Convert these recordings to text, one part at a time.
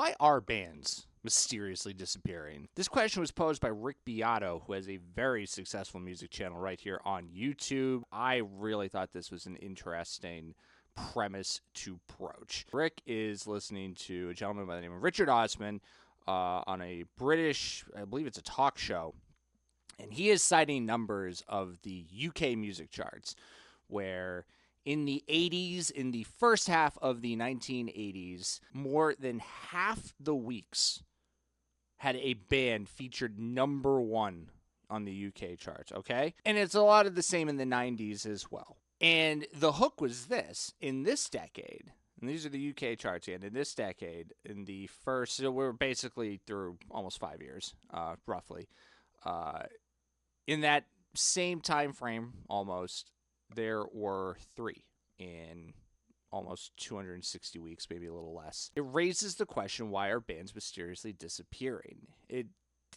Why are bands mysteriously disappearing? This question was posed by Rick Beato, who has a very successful music channel right here on YouTube. I really thought this was an interesting premise to broach. Rick is listening to a gentleman by the name of Richard Osman on a British, I believe it's a talk show, and he is citing numbers of the UK music charts where in the 80s, in the first half of the 1980s, more than half the weeks had a band featured number one on the UK charts, okay? And it's a lot of the same in the 90s as well. And the hook was this: in this decade, and these are the UK charts again, in this decade, in the first, so we're basically through almost 5 years, roughly. In that same time frame, almost, there were 3 in almost 260 weeks, maybe a little less. It raises the question, why are bands mysteriously disappearing?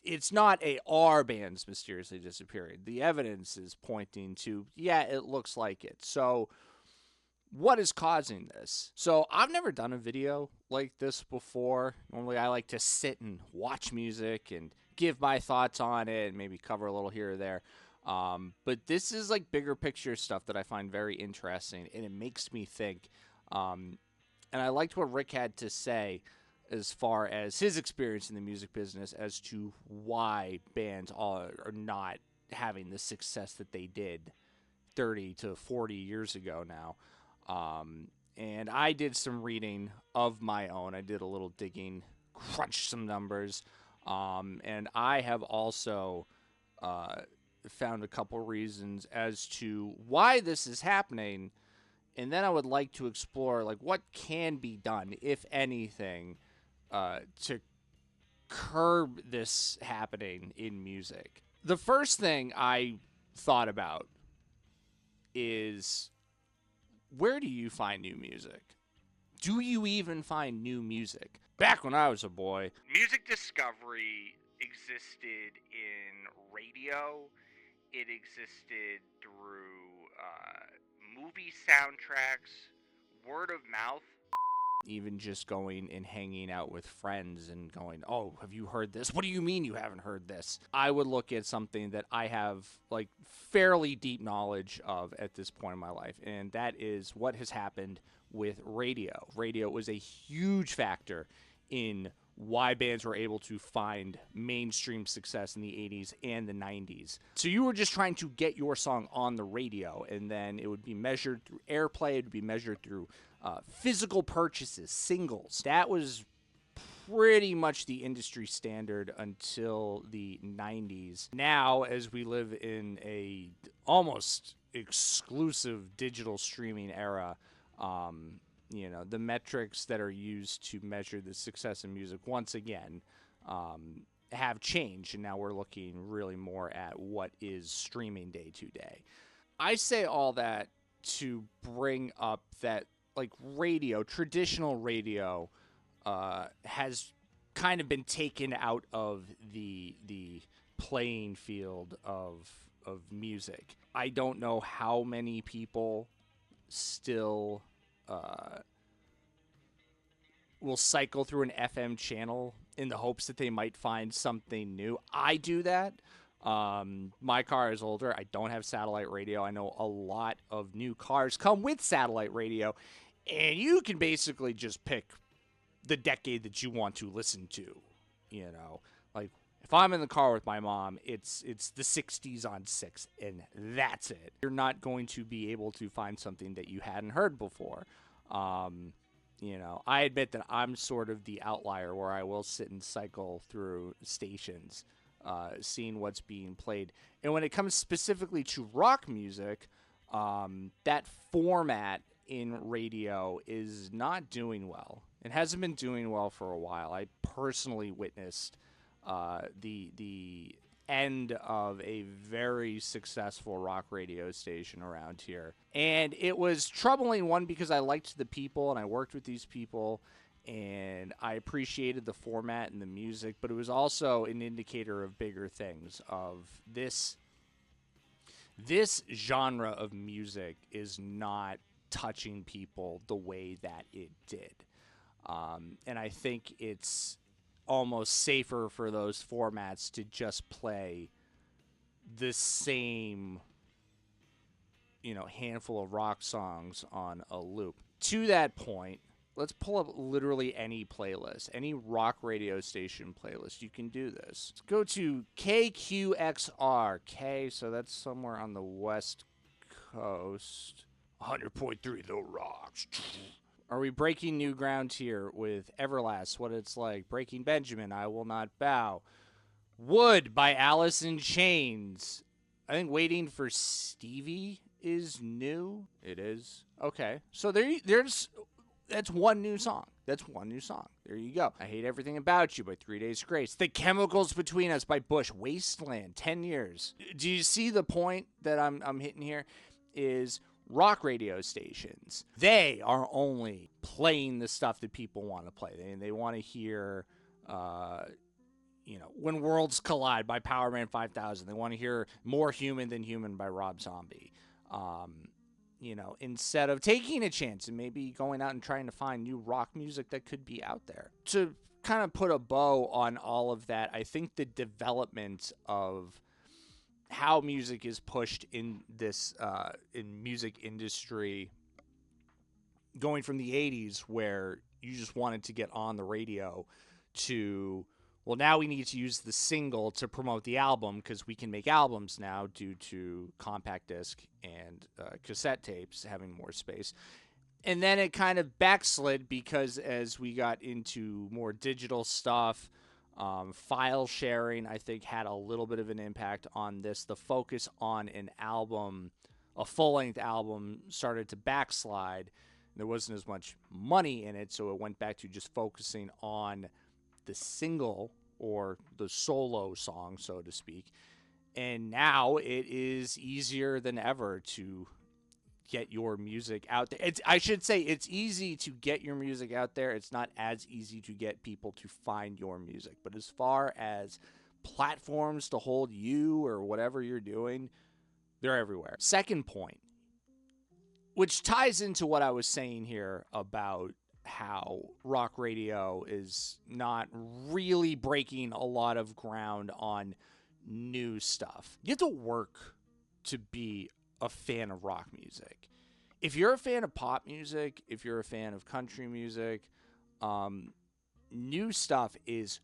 It's not are bands mysteriously disappearing. The evidence is pointing to, yeah, it looks like it. So what is causing this? So I've never done a video like this before. Normally I like to sit and watch music and give my thoughts on it and maybe cover a little here or there. But this is like bigger picture stuff that I find very interesting, and it makes me think. And I liked what Rick had to say as far as his experience in the music business as to why bands are not having the success that they did 30 to 40 years ago now. And I did some reading of my own. I did a little digging, crunched some numbers, and I have also found a couple reasons as to why this is happening, and then I would like to explore like what can be done, if anything, to curb this happening in music. The first thing I thought about is, where do you find new music? Do you even find new music? Back when I was a boy, music discovery existed in radio. It existed through movie soundtracks, word of mouth. Even just going and hanging out with friends and going, oh, have you heard this? What do you mean you haven't heard this? I would look at something that I have like fairly deep knowledge of at this point in my life, and that is what has happened with radio. Radio was a huge factor in why bands were able to find mainstream success in the 80s and the 90s. So you were just trying to get your song on the radio, and then it would be measured through airplay, it would be measured through physical purchases, singles. That was pretty much the industry standard until the 90s. Now, as we live in a almost exclusive digital streaming era, the metrics that are used to measure the success of music, once again, have changed, and now we're looking really more at what is streaming day to day. I say all that to bring up that, like, radio, traditional radio, has kind of been taken out of the playing field of music. I don't know how many people still will cycle through an FM channel in the hopes that they might find something new. I do that. My car is older. I don't have satellite radio. I know a lot of new cars come with satellite radio, and you can basically just pick the decade that you want to listen to. Like if I'm in the car with my mom, it's the 60s on 6, and that's it. You're not going to be able to find something that you hadn't heard before. I admit that I'm sort of the outlier where I will sit and cycle through stations, seeing what's being played. And when it comes specifically to rock music, that format in radio is not doing well. It hasn't been doing well for a while. I personally witnessed the end of a very successful rock radio station around here. And it was troubling, one, because I liked the people and I worked with these people and I appreciated the format and the music, but it was also an indicator of bigger things, of this genre of music is not touching people the way that it did. And I think it's almost safer for those formats to just play the same, handful of rock songs on a loop. To that point, let's pull up literally any playlist, any rock radio station playlist. You can do this. Let's go to KQXR. So that's somewhere on the West Coast. 100.3 The Rocks. Are we breaking new ground here with Everlast? What it's like. Breaking Benjamin, I Will Not Bow. Wood by Alice in Chains. I think Waiting for Stevie is new. It is. Okay. So there's that's one new song. There you go. I Hate Everything About You by 3 Days Grace. The Chemicals Between Us by Bush. Wasteland, 10 years. Do you see the point that I'm hitting here? Is rock radio stations, they are only playing the stuff that people want to play. They want to hear, When Worlds Collide by Powerman 5000. They want to hear More Human Than Human by Rob Zombie. Instead of taking a chance and maybe going out and trying to find new rock music that could be out there. To kind of put a bow on all of that, I think the development of how music is pushed in this in music industry, going from the 80s where you just wanted to get on the radio to, well, now we need to use the single to promote the album because we can make albums now due to compact disc and cassette tapes having more space. And then it kind of backslid because as we got into more digital stuff, file sharing, I think, had a little bit of an impact on this. The focus on an album, a full-length album, started to backslide. There wasn't as much money in it, so it went back to just focusing on the single or the solo song, so to speak. And now it is easier than ever to get your music out there. I should say it's easy to get your music out there. It's not as easy to get people to find your music. But as far as platforms to hold you or whatever you're doing, they're everywhere. Second point, which ties into what I was saying here about how rock radio is not really breaking a lot of ground on new stuff. You have to work to be a fan of rock music. If you're a fan of pop music, if you're a fan of country music, new stuff is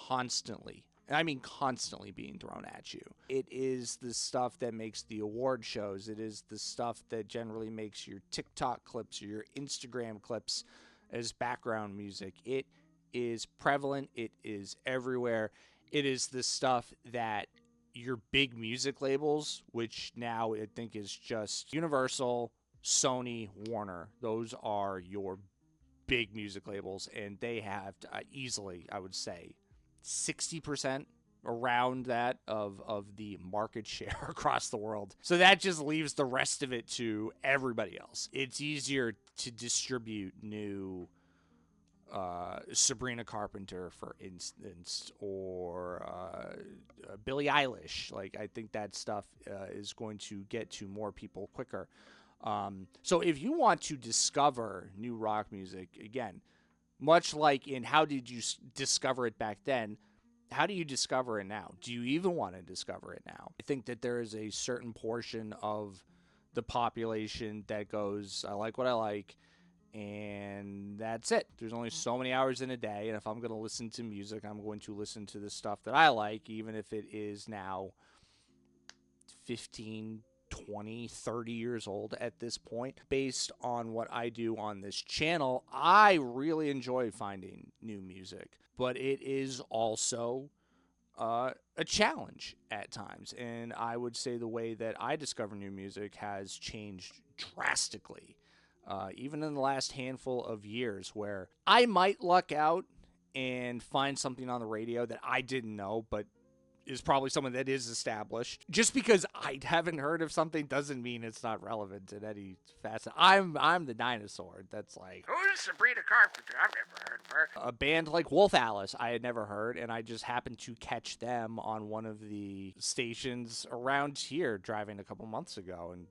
constantly being thrown at you. It is the stuff that makes the award shows. It is the stuff that generally makes your TikTok clips or your Instagram clips as background music. It is prevalent. It is everywhere. It is the stuff that your big music labels, which now I think is just Universal, Sony, Warner, those are your big music labels, and they have easily, I would say, 60% around that of the market share across the world. So that just leaves the rest of it to everybody else. It's easier to distribute new Sabrina Carpenter, for instance, or Billie Eilish. Like, I think that stuff is going to get to more people quicker. So if you want to discover new rock music, again, much like in how did you discover it back then, how do you discover it now? Do you even want to discover it now? I think that there is a certain portion of the population that goes, I like what I like, and that's it. There's only so many hours in a day, and if I'm going to listen to music, I'm going to listen to the stuff that I like, even if it is now 15, 20, 30 years old at this point. Based on what I do on this channel, I really enjoy finding new music, but it is also a challenge at times, and I would say the way that I discover new music has changed drastically. Even in the last handful of years, where I might luck out and find something on the radio that I didn't know, but is probably someone that is established. Just because I haven't heard of something doesn't mean it's not relevant in any facet. I'm the dinosaur that's like, who's Sabrina Carpenter? I've never heard of her. A band like Wolf Alice I had never heard, and I just happened to catch them on one of the stations around here driving a couple months ago, and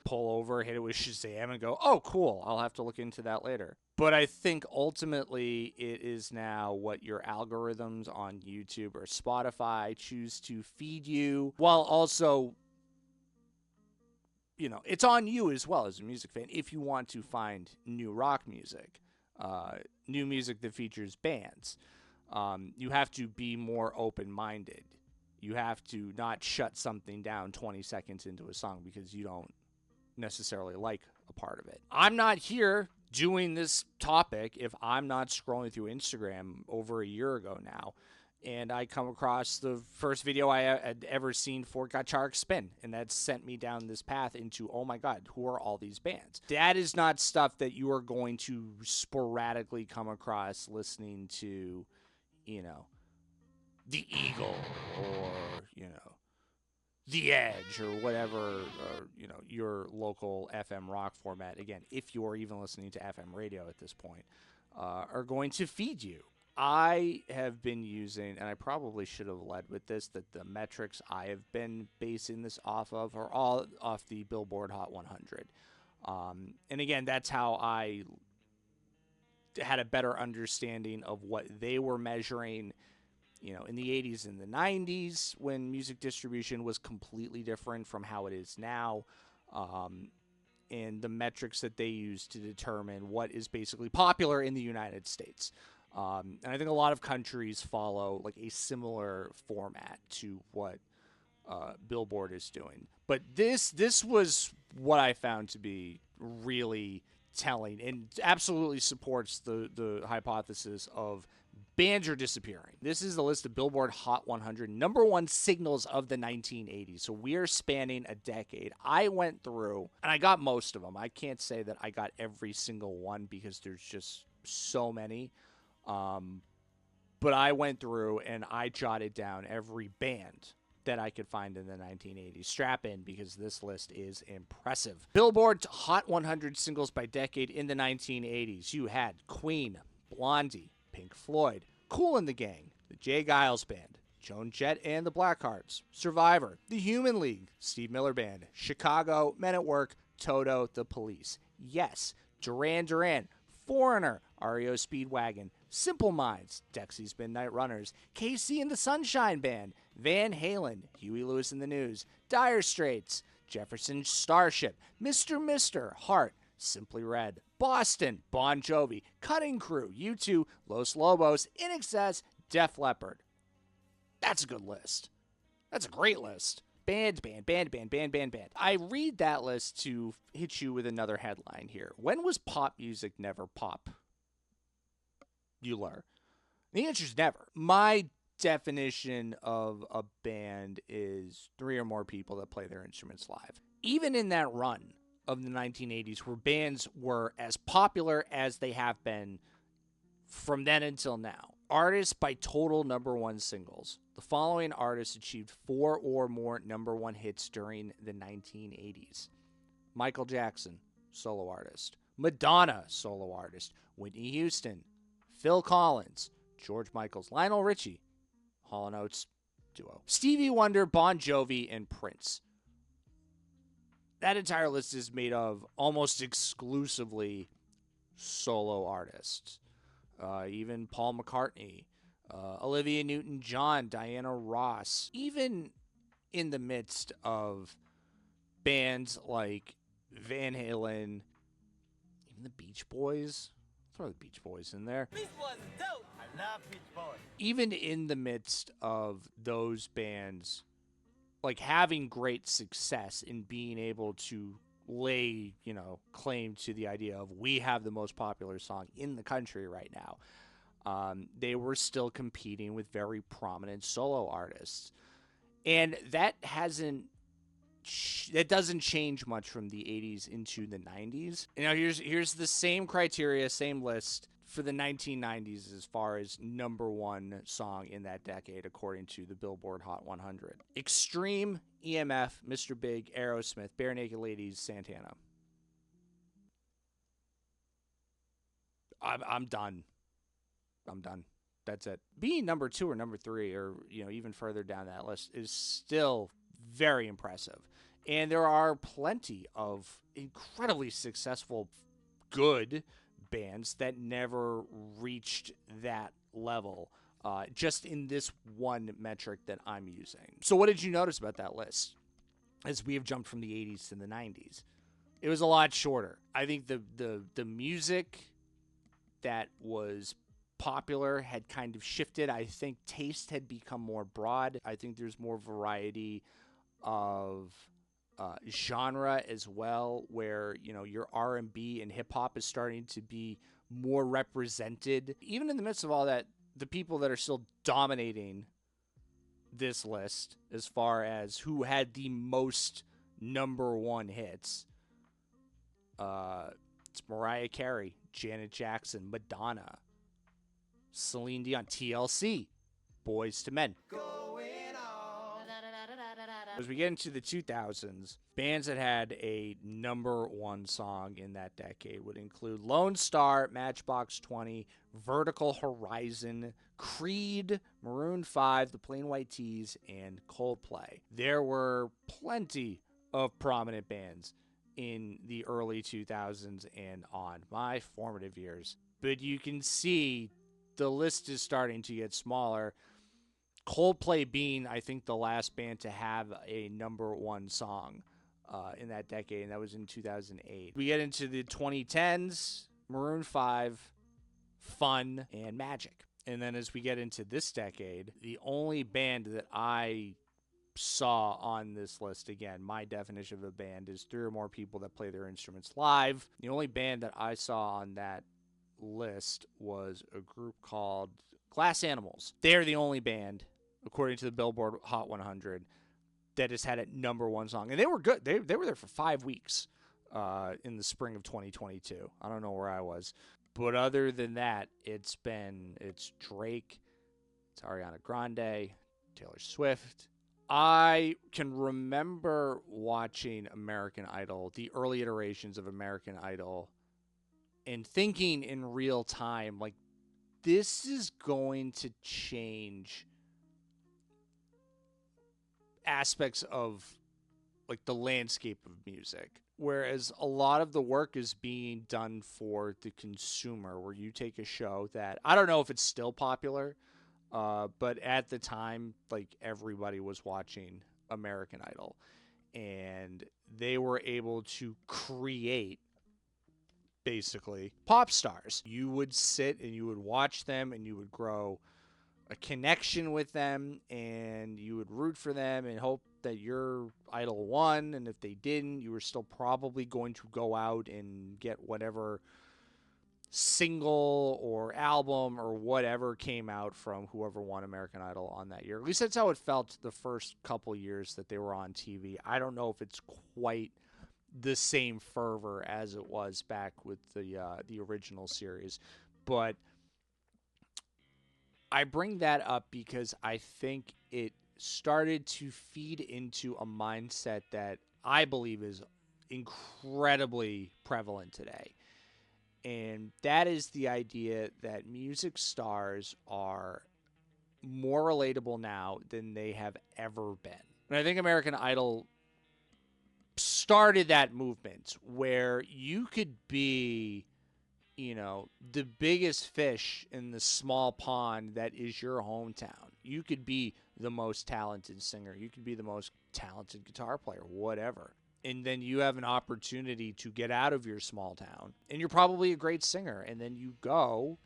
pull over, hit it with Shazam, and go, oh, cool, I'll have to look into that later. But I think ultimately it is now what your algorithms on YouTube or Spotify choose to feed you, while also, it's on you as well as a music fan if you want to find new rock music, new music that features bands. You have to be more open-minded. You have to not shut something down 20 seconds into a song because you don't necessarily like a part of it. I'm not here doing this topic if I'm not scrolling through Instagram over a year ago now and I come across the first video I had ever seen for Gacharic Spin, and that sent me down this path into, oh my God, who are all these bands? That is not stuff that you are going to sporadically come across listening to, The Eagle or, The Edge or whatever, your local FM rock format, again, if you're even listening to FM radio at this point, are going to feed you. I have been using, and I probably should have led with this, that the metrics I have been basing this off of are all off the Billboard Hot 100. And again, that's how I had a better understanding of what they were measuring, in the 80s and the 90s when music distribution was completely different from how it is now. And the metrics that they use to determine what is basically popular in the United States. And I think a lot of countries follow like a similar format to what Billboard is doing. But this was what I found to be really telling and absolutely supports the hypothesis of bands are disappearing. This is the list of Billboard Hot 100 number one singles of the 1980s. So we are spanning a decade. I went through, and I got most of them. I can't say that I got every single one because there's just so many. But I went through and I jotted down every band that I could find in the 1980s. Strap in because this list is impressive. Billboard Hot 100 singles by decade in the 1980s. You had Queen, Blondie, Pink Floyd, Kool and the Gang, the Jay Giles Band, Joan Jett and the Blackhearts, Survivor, The Human League, Steve Miller Band, Chicago, Men at Work, Toto, The Police. Yes, Duran Duran, Foreigner, REO Speedwagon, Simple Minds, Dexy's Midnight Runners, KC and the Sunshine Band, Van Halen, Huey Lewis and the News, Dire Straits, Jefferson Starship, Mr. Heart, Simply Red, Boston, Bon Jovi, Cutting Crew, U2, Los Lobos, INXS, Def Leppard. That's a good list. That's a great list. Band. I read that list to hit you with another headline here. When was pop music never pop? Euler. The answer is never. My definition of a band is 3 or more people that play their instruments live. Even in that run of the 1980s where bands were as popular as they have been from then until now, artists by total number one singles. The following artists achieved 4 or more number one hits during the 1980s. Michael Jackson, solo artist. Madonna, solo artist. Whitney Houston, Phil Collins, George Michaels, Lionel Richie, Hall & Oates duo. Stevie Wonder, Bon Jovi, and Prince. That entire list is made of almost exclusively solo artists. Even Paul McCartney, Olivia Newton-John, Diana Ross. Even in the midst of bands like Van Halen, even the Beach Boys. Throw the Beach Boys in there. Beach Boys are dope. I love Beach Boys. Even in the midst of those bands, like having great success in being able to lay, claim to the idea of we have the most popular song in the country right now. They were still competing with very prominent solo artists. And that doesn't change much from the 80s into the 90s. Here's the same criteria, same list for the 1990s as far as number one song in that decade, according to the Billboard Hot 100. Extreme, EMF, Mr. Big, Aerosmith, Bare Naked Ladies, Santana. I'm done. That's it. Being number 2 or number 3 or, even further down that list is still very impressive. And there are plenty of incredibly successful, good bands that never reached that level, just in this one metric that I'm using. So what did you notice about that list as we have jumped from the 80s to the 90s? It was a lot shorter. I think the music that was popular had kind of shifted. I think taste had become more broad. I think there's more variety of genre as well, where your R&B and hip hop is starting to be more represented. Even in the midst of all that, the people that are still dominating this list as far as who had the most number one hits, it's Mariah Carey, Janet Jackson, Madonna, Celine Dion, TLC, Boys to Men. As we get into the 2000s, bands that had a number one song in that decade would include Lone Star, Matchbox 20, Vertical Horizon, Creed, Maroon 5, The Plain White T's, and Coldplay. There were plenty of prominent bands in the early 2000s and on, my formative years. But you can see the list is starting to get smaller. Coldplay being, I think, the last band to have a number one song in that decade, and that was in 2008. We get into the 2010s, Maroon 5, Fun, and Magic. And then as we get into this decade, the only band that I saw on this list, again, my definition of a band is 3 or more people that play their instruments live. The only band that I saw on that list was a group called Glass Animals. They're the only band, according to the Billboard Hot 100, that has had a number one song. And they were good. They were there for 5 weeks in the spring of 2022. I don't know where I was. But other than that, it's Drake, it's Ariana Grande, Taylor Swift. I can remember watching American Idol, the early iterations of American Idol, and thinking in real time, like, this is going to change aspects of, like, the landscape of music. Whereas a lot of the work is being done for the consumer, where you take a show that, I don't know if it's still popular, but at the time, like, everybody was watching American Idol, and they were able to create, basically, pop stars. You would sit and you would watch them, and you would grow a connection with them, and you would root for them and hope that your idol won. And if they didn't, you were still probably going to go out and get whatever single or album or whatever came out from whoever won American Idol on that year. At least that's how it felt the first couple years that they were on TV. I don't know if it's quite the same fervor as it was back with the original series, but I bring that up because I think it started to feed into a mindset that I believe is incredibly prevalent today. And that is the idea that music stars are more relatable now than they have ever been. And I think American Idol started that movement where you could be, the biggest fish in the small pond that is your hometown. You could be the most talented singer. You could be the most talented guitar player, whatever. And then you have an opportunity to get out of your small town. And you're probably a great singer. And then you go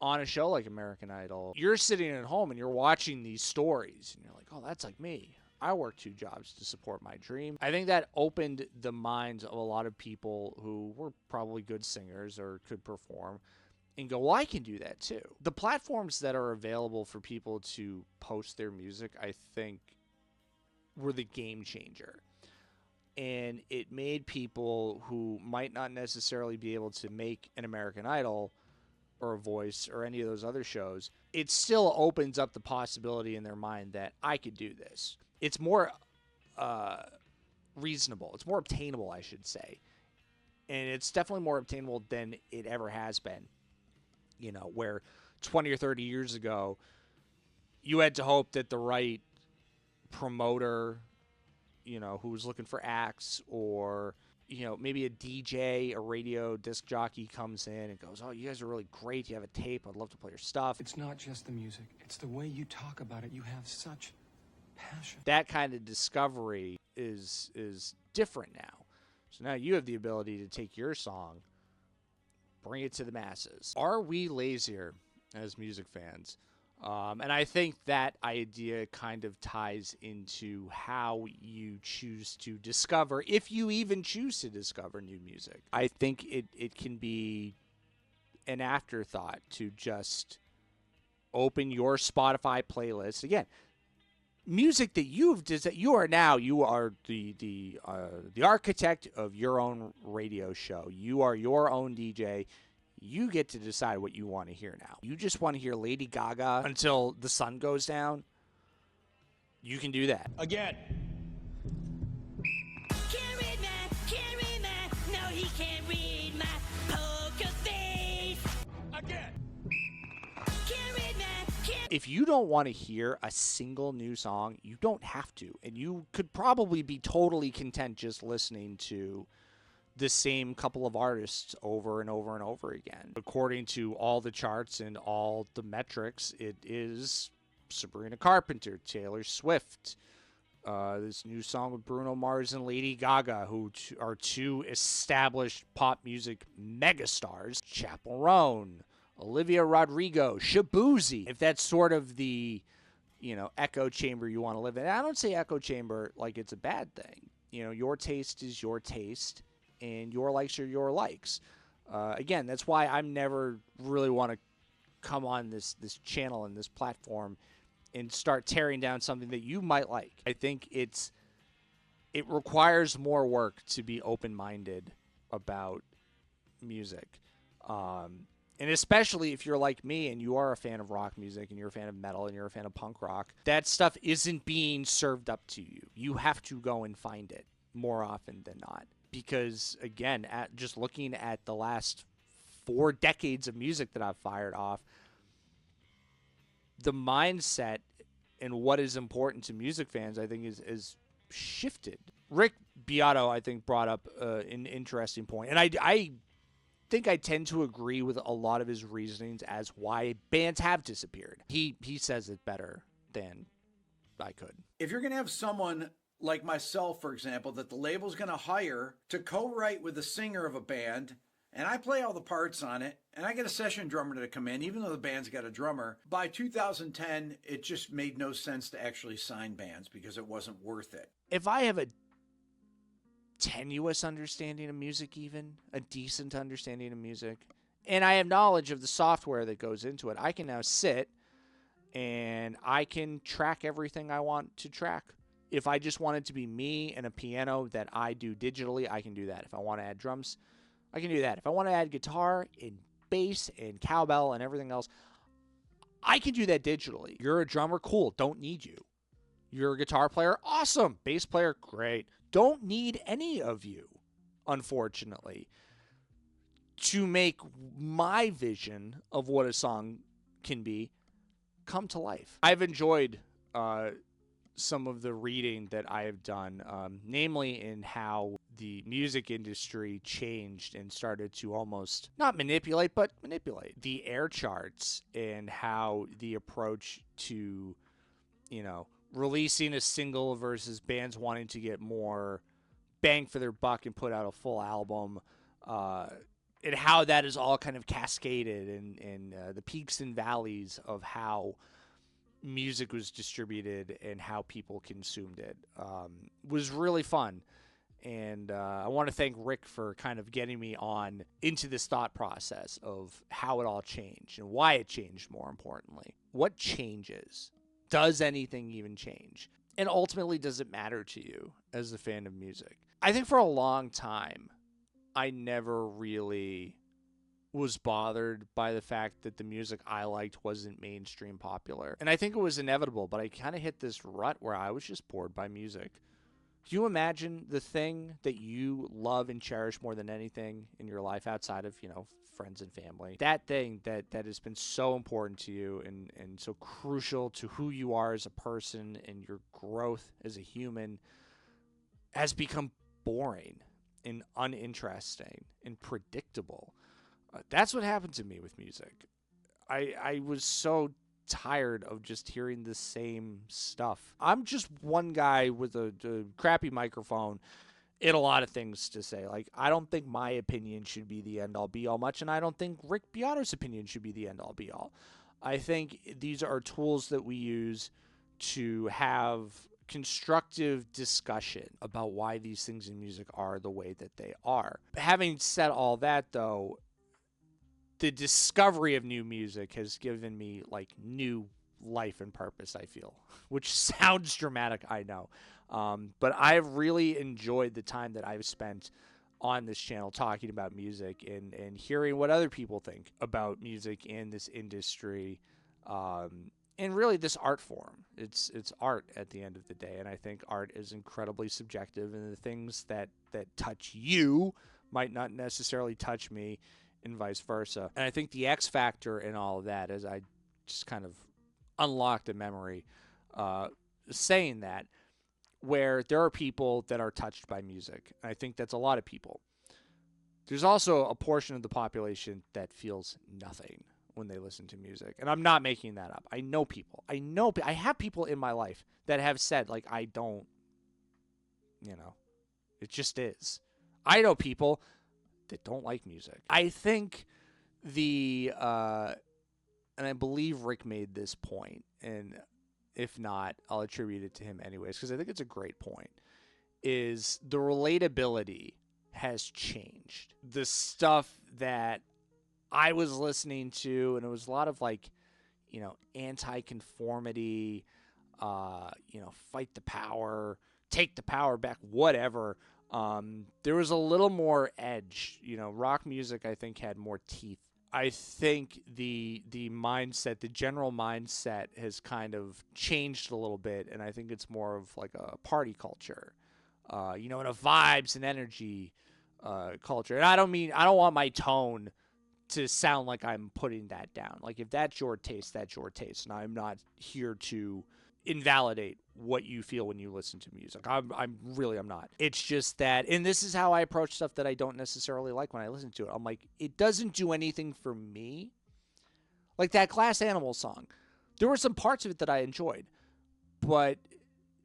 on a show like American Idol. You're sitting at home and you're watching these stories. And you're like, oh, that's like me. I work 2 jobs to support my dream. I think that opened the minds of a lot of people who were probably good singers or could perform and go, well, I can do that too. The platforms that are available for people to post their music, I think, were the game changer. And it made people who might not necessarily be able to make an American Idol or a Voice or any of those other shows, it still opens up the possibility in their mind that I could do this. It's more reasonable. It's more obtainable, I should say. And it's definitely more obtainable than it ever has been. Where 20 or 30 years ago, you had to hope that the right promoter, who was looking for acts, or, maybe a DJ, a radio disc jockey comes in and goes, "Oh, you guys are really great. You have a tape. I'd love to play your stuff." It's not just the music. It's the way you talk about it. You have such passion. That kind of discovery is different now. So now you have the ability to take your song, bring it to the masses. Are we lazier as music fans? And I think that idea kind of ties into how you choose to discover, if you even choose to discover new music. I think it can be an afterthought to just open your Spotify playlist. Again, music that you are the architect of your own radio show. You are your own DJ. You get to decide what you want to hear now. You just want to hear Lady Gaga until the sun goes down. You can do that. Again. Can't read my, no, he can't read my poker face. Again. Can't read my, If you don't want to hear a single new song, you don't have to. And you could probably be totally content just listening to the same couple of artists over and over and over again. According to all the charts and all the metrics, it is Sabrina Carpenter, Taylor Swift, this new song with Bruno Mars and Lady Gaga, who are two established pop music megastars, Chappell Roan, Olivia Rodrigo, Shabuzi. If that's sort of the, echo chamber you want to live in. And I don't say echo chamber like it's a bad thing. Your taste is your taste, and your likes are your likes. Again, that's why I'm never really want to come on this channel and this platform and start tearing down something that you might like. I think it requires more work to be open-minded about music. And especially if you're like me and you are a fan of rock music and you're a fan of metal and you're a fan of punk rock, that stuff isn't being served up to you. You have to go and find it more often than not. Because, again, just looking at the last 4 decades of music that I've fired off, the mindset and what is important to music fans, I think, is shifted. Rick Beato, I think, brought up an interesting point. And I think I tend to agree with a lot of his reasonings as why bands have disappeared. He says it better than I could. If you're going to have someone like myself, for example, that the label's going to hire to co-write with the singer of a band, and I play all the parts on it, and I get a session drummer to come in, even though the band's got a drummer. By 2010, it just made no sense to actually sign bands because it wasn't worth it. If I have a tenuous understanding of music, even a decent understanding of music, and I have knowledge of the software that goes into it, I can now sit and I can track everything I want to track. If I just want it to be me and a piano that I do digitally, I can do that. If I want to add drums, I can do that. If I want to add guitar and bass and cowbell and everything else, I can do that digitally. You're a drummer, cool, don't need you. You're a guitar player, awesome. Bass player, great. Don't need any of you, unfortunately, to make my vision of what a song can be come to life. I've enjoyed some of the reading that I have done, namely in how the music industry changed and started to almost not manipulate, but manipulate the air charts and how the approach to, releasing a single versus bands wanting to get more bang for their buck and put out a full album, and how that is all kind of cascaded and the peaks and valleys of how music was distributed and how people consumed it was really fun. And I want to thank Rick for kind of getting me on into this thought process of how it all changed and why it changed, more importantly. What changes? Does anything even change? And ultimately, does it matter to you as a fan of music? I think for a long time, I never really was bothered by the fact that the music I liked wasn't mainstream popular. And I think it was inevitable, but I kind of hit this rut where I was just bored by music. Can you imagine the thing that you love and cherish more than anything in your life outside of, friends and family? That thing that has been so important to you and so crucial to who you are as a person and your growth as a human has become boring. and uninteresting and predictable. That's what happened to me with music. I was so tired of just hearing the same stuff. I'm just one guy with a crappy microphone and a lot of things to say. Like, I don't think my opinion should be the end-all be-all much, and I don't think Rick Beato's opinion should be the end-all be-all. I think these are tools that we use to have constructive discussion about why these things in music are the way that they are. Having said all that, though, the discovery of new music has given me like new life and purpose, I feel, which sounds dramatic, I know. But I've really enjoyed the time that I've spent on this channel talking about music and hearing what other people think about music in this industry, and really this art form. It's art at the end of the day, and I think art is incredibly subjective, and the things that touch you might not necessarily touch me, and vice versa. And I think the X factor in all of that, as I just kind of unlocked a memory saying that, where there are people that are touched by music. And I think that's a lot of people. There's also a portion of the population that feels nothing when they listen to music. And I'm not making that up. I know people. I have people in my life that have said, like, I don't, it just is. I know people that don't like music. I think and I believe Rick made this point, and if not, I'll attribute it to him anyways, because I think it's a great point, is the relatability has changed. The stuff that I was listening to, and it was a lot of like, anti-conformity, fight the power, take the power back, whatever. There was a little more edge. Rock music, I think, had more teeth. I think the mindset, the general mindset has kind of changed a little bit, and I think it's more of like a party culture, and a vibes and energy culture. And I don't want my tone to sound like I'm putting that down. Like, if that's your taste, that's your taste, and I'm not here to invalidate what you feel when you listen to music. I'm not. It's just that, and this is how I approach stuff that I don't necessarily like when I listen to it. I'm like, it doesn't do anything for me. Like that Glass Animal song. There were some parts of it that I enjoyed, but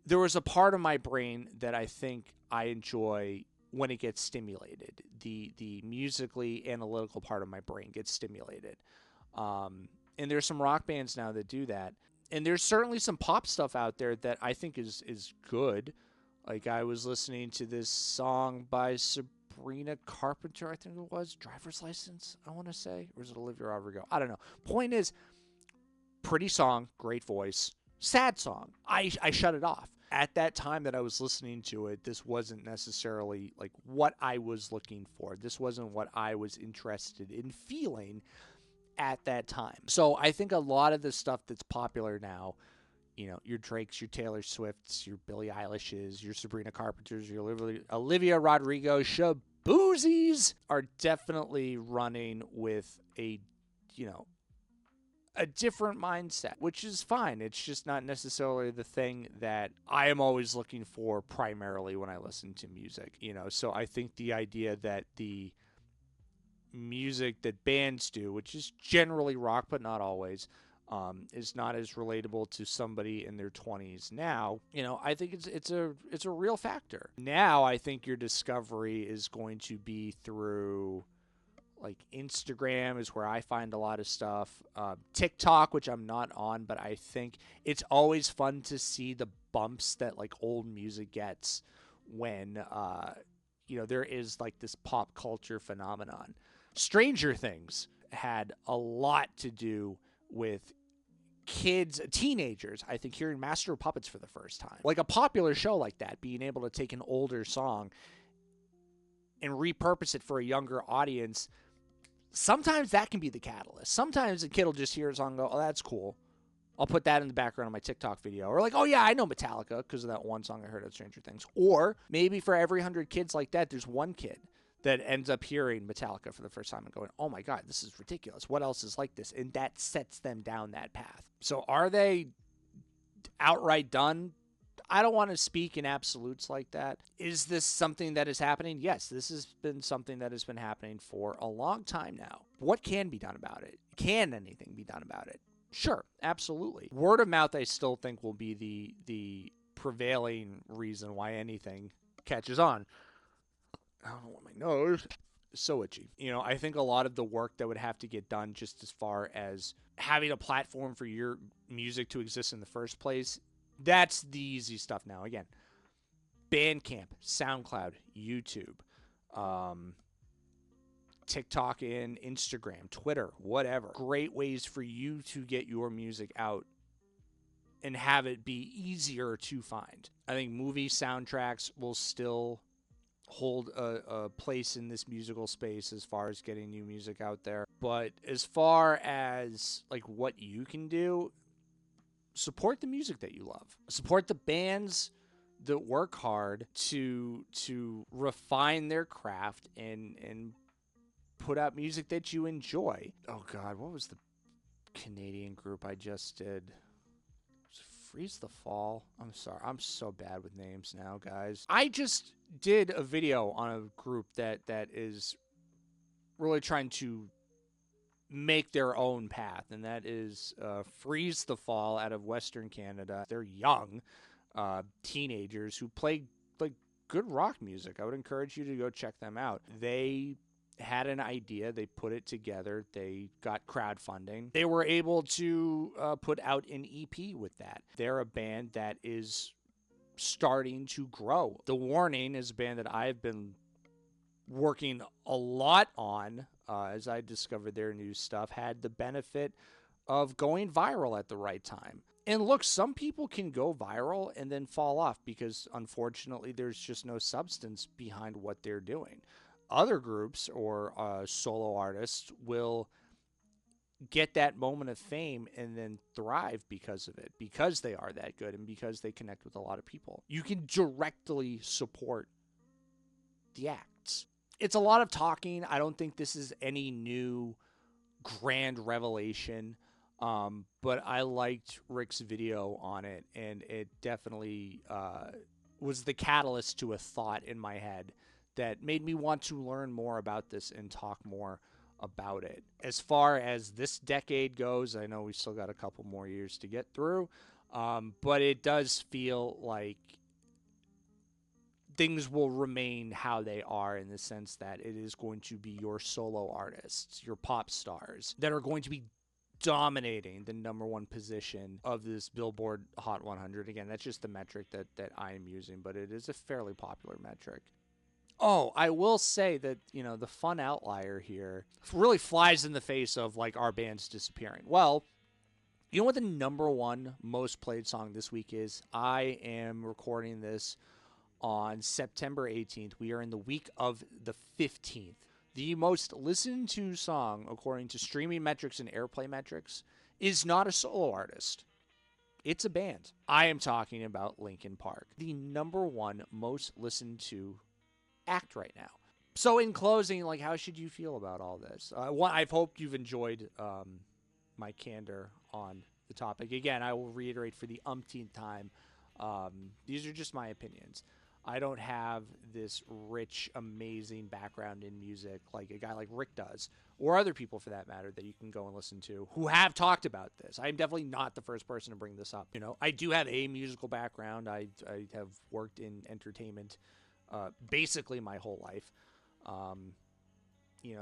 there was a part of my brain that I think I enjoy when it gets stimulated. The musically analytical part of my brain gets stimulated. And there's some rock bands now that do that. And there's certainly some pop stuff out there that I think is good. Like, I was listening to this song by Sabrina Carpenter, I think it was, Driver's License, I want to say. Or is it Olivia Rodrigo? I don't know. Point is, pretty song, great voice, sad song. I shut it off. At that time that I was listening to it, this wasn't necessarily like what I was looking for. This wasn't what I was interested in feeling at that time. So I think a lot of the stuff that's popular now, your Drakes, your Taylor Swifts, your Billie Eilish's, your Sabrina Carpenters, your Olivia Rodrigo, Shaboozys are definitely running with a different mindset, which is fine. It's just not necessarily the thing that I am always looking for primarily when I listen to music, So I think the idea that the music that bands do, which is generally rock but not always, is not as relatable to somebody in their 20s now. I think it's a real factor. Now I think your discovery is going to be through like Instagram is where I find a lot of stuff. TikTok, which I'm not on, but I think it's always fun to see the bumps that like old music gets when there is like this pop culture phenomenon. Stranger Things had a lot to do with kids, teenagers, I think, hearing Master of Puppets for the first time. Like a popular show like that, being able to take an older song and repurpose it for a younger audience, sometimes that can be the catalyst. Sometimes a kid will just hear a song and go, oh, that's cool. I'll put that in the background of my TikTok video. Or like, oh yeah, I know Metallica because of that one song I heard at Stranger Things. Or maybe for every 100 kids like that, there's one kid that ends up hearing Metallica for the first time and going, oh my God, this is ridiculous. What else is like this? And that sets them down that path. So are they outright done? I don't want to speak in absolutes like that. Is this something that is happening? Yes, this has been something that has been happening for a long time now. What can be done about it? Can anything be done about it? Sure, absolutely. Word of mouth, I still think, will be the prevailing reason why anything catches on. I don't want my nose so itchy. I think a lot of the work that would have to get done just as far as having a platform for your music to exist in the first place, that's the easy stuff now. Again, Bandcamp, SoundCloud, YouTube, TikTok and Instagram, Twitter, whatever. Great ways for you to get your music out and have it be easier to find. I think movie soundtracks will still hold a place in this musical space as far as getting new music out there. But as far as like what you can do, support the music that you love. Support the bands that work hard to refine their craft and put out music that you enjoy. Oh God, what was the Canadian group I just did? Freeze the Fall. I'm sorry. I'm so bad with names now, guys. I just did a video on a group that is really trying to make their own path, and that is Freeze the Fall out of Western Canada. They're young teenagers who play like good rock music. I would encourage you to go check them out. They had an idea, they put it together, they got crowdfunding. They were able to put out an EP with that. They're a band that is starting to grow. The Warning is a band that I've been working a lot on as I discovered their new stuff, had the benefit of going viral at the right time. And look, some people can go viral and then fall off because unfortunately there's just no substance behind what they're doing. Other groups or solo artists will get that moment of fame and then thrive because of it, because they are that good and because they connect with a lot of people. You can directly support the acts. It's a lot of talking. I don't think this is any new grand revelation, but I liked Rick's video on it, and it definitely was the catalyst to a thought in my head that made me want to learn more about this and talk more about it. As far as this decade goes, I know we still got a couple more years to get through, but it does feel like things will remain how they are in the sense that it is going to be your solo artists, your pop stars that are going to be dominating the number one position of this Billboard Hot 100. Again, that's just the metric that I am using, but it is a fairly popular metric. Oh, I will say that, the fun outlier here really flies in the face of, like, our band's disappearing. Well, you know what the number one most played song this week is? I am recording this on September 18th. We are in the week of the 15th. The most listened to song, according to streaming metrics and airplay metrics, is not a solo artist. It's a band. I am talking about Linkin Park. The number one most listened to act right now. So in closing, like, how should you feel about all this? I've hoped you've enjoyed my candor on the topic. Again, I will reiterate for the umpteenth time, these are just my opinions. I don't have this rich, amazing background in music like a guy like Rick does, or other people for that matter that you can go and listen to who have talked about this. I'm definitely not the first person to bring this up. I do have a musical background. I have worked in entertainment basically my whole life.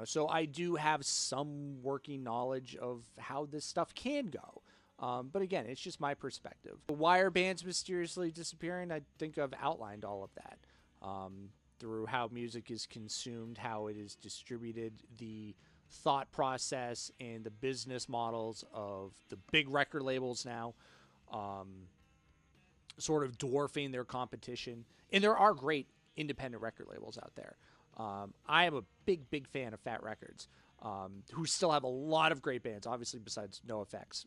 So I do have some working knowledge of how this stuff can go. But again, it's just my perspective. Why are bands mysteriously disappearing? I think I've outlined all of that through how music is consumed, how it is distributed, the thought process and the business models of the big record labels now, sort of dwarfing their competition. And there are great independent record labels out there. I am a big fan of Fat Records, who still have a lot of great bands, obviously besides NoFX.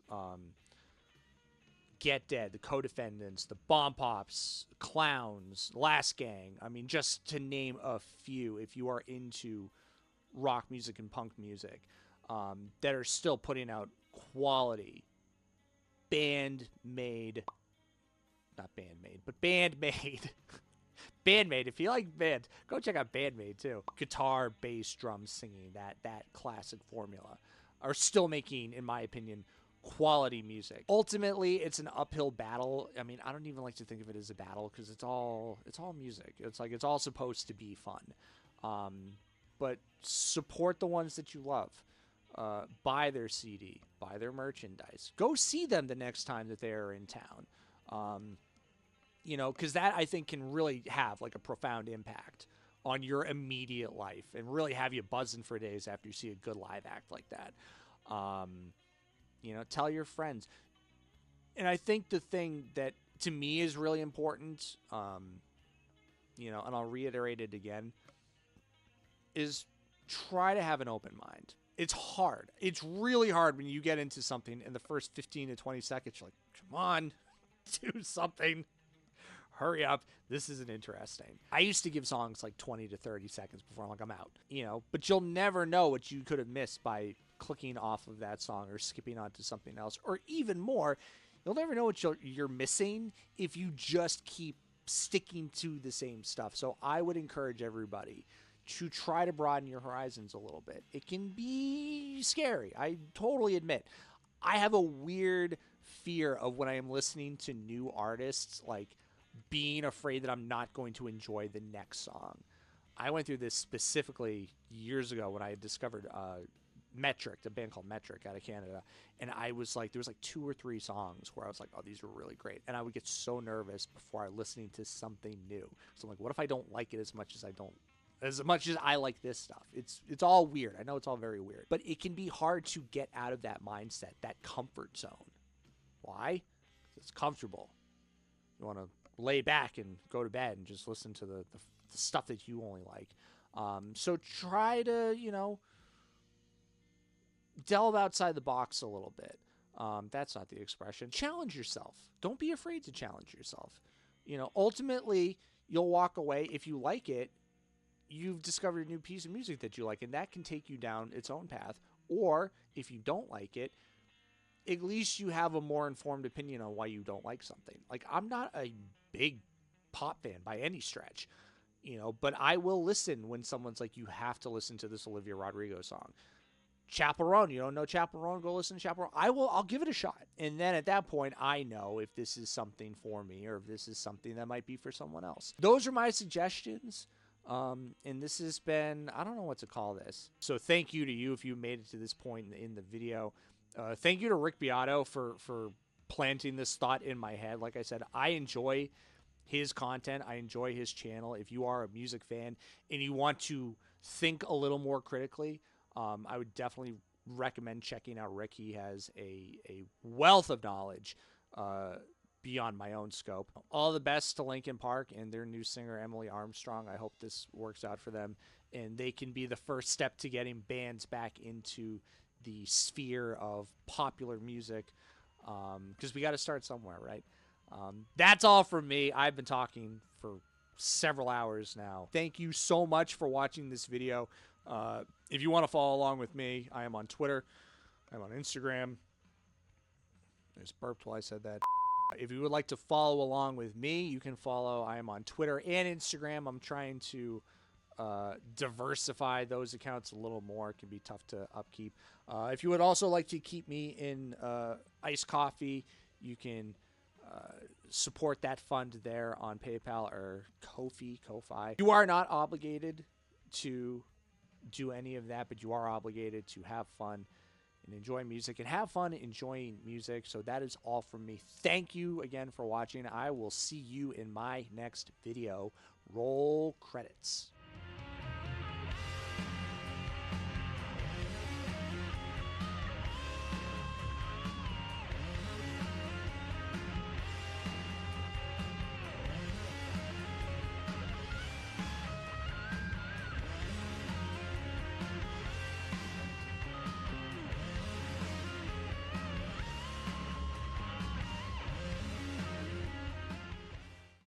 Get Dead, the Co-Defendants, the Bomb Pops, Clowns, Last Gang. I mean, just to name a few, if you are into rock music and punk music, that are still putting out quality, band-made not Bandmade, but Bandmade. Bandmade. If you like band, go check out Bandmade too. Guitar, bass, drums, singing, that classic formula are still making, in my opinion, quality music. Ultimately, it's an uphill battle. I mean, I don't even like to think of it as a battle because it's all music. It's like it's all supposed to be fun. But support the ones that you love. Buy their CD, buy their merchandise. Go see them the next time that they're in town. Because that, I think, can really have like a profound impact on your immediate life and really have you buzzing for days after you see a good live act like that. Tell your friends. And I think the thing that to me is really important, and I'll reiterate it again, is try to have an open mind. It's hard. It's really hard when you get into something in the first 15 to 20 seconds. You're like, come on, do something. Hurry up. This isn't interesting. I used to give songs like 20 to 30 seconds before I'm out, but you'll never know what you could have missed by clicking off of that song or skipping on to something else. Or even more, you'll never know what you're missing if you just keep sticking to the same stuff. So I would encourage everybody to try to broaden your horizons a little bit. It can be scary. I totally admit. I have a weird fear of when I am listening to new artists, like being afraid that I'm not going to enjoy the next song. I went through this specifically years ago when I had discovered Metric, a band called Metric out of Canada. And I was like, there was like 2 or 3 songs where I was like, oh, these are really great. And I would get so nervous before I listening to something new. So I'm like, what if I don't like it as much as I like this stuff? It's all weird. I know it's all very weird, but it can be hard to get out of that mindset, that comfort zone. Why? It's comfortable. You want to lay back and go to bed and just listen to the stuff that you only like. So try to, delve outside the box a little bit. That's not the expression. Challenge yourself. Don't be afraid to challenge yourself. Ultimately, you'll walk away. If you like it, you've discovered a new piece of music that you like, and that can take you down its own path. Or if you don't like it, at least you have a more informed opinion on why you don't like something. Like, I'm not a big pop fan by any stretch, but I will listen when someone's like, you have to listen to this Olivia Rodrigo song. Chaperone, you don't know Chaperone, go listen to Chaperone. I'll give it a shot. And then at that point, I know if this is something for me or if this is something that might be for someone else. Those are my suggestions. And this has been, I don't know what to call this. So thank you to you if you made it to this point in the video. Thank you to Rick Beato for planting this thought in my head. Like I said, I enjoy his content. I enjoy his channel. If you are a music fan and you want to think a little more critically, I would definitely recommend checking out Rick. He has a wealth of knowledge beyond my own scope. All the best to Linkin Park and their new singer, Emily Armstrong. I hope this works out for them and they can be the first step to getting bands back into the sphere of popular music, because we got to start somewhere, right? That's all from me. I've been talking for several hours now. Thank you so much for watching this video. If you want to follow along with me, I am on Twitter. I'm on Instagram. I just burped while I said that. If you would like to follow along with me, you can follow. I am on Twitter and Instagram. I'm trying to diversify those accounts a little more. It can be tough to upkeep. If you would also like to keep me in iced coffee, you can support that fund there on PayPal or Ko-fi. You are not obligated to do any of that, but you are obligated to have fun and enjoy music and have fun enjoying music. So that is all from me. Thank you again for watching. I will see you in my next video. Roll credits.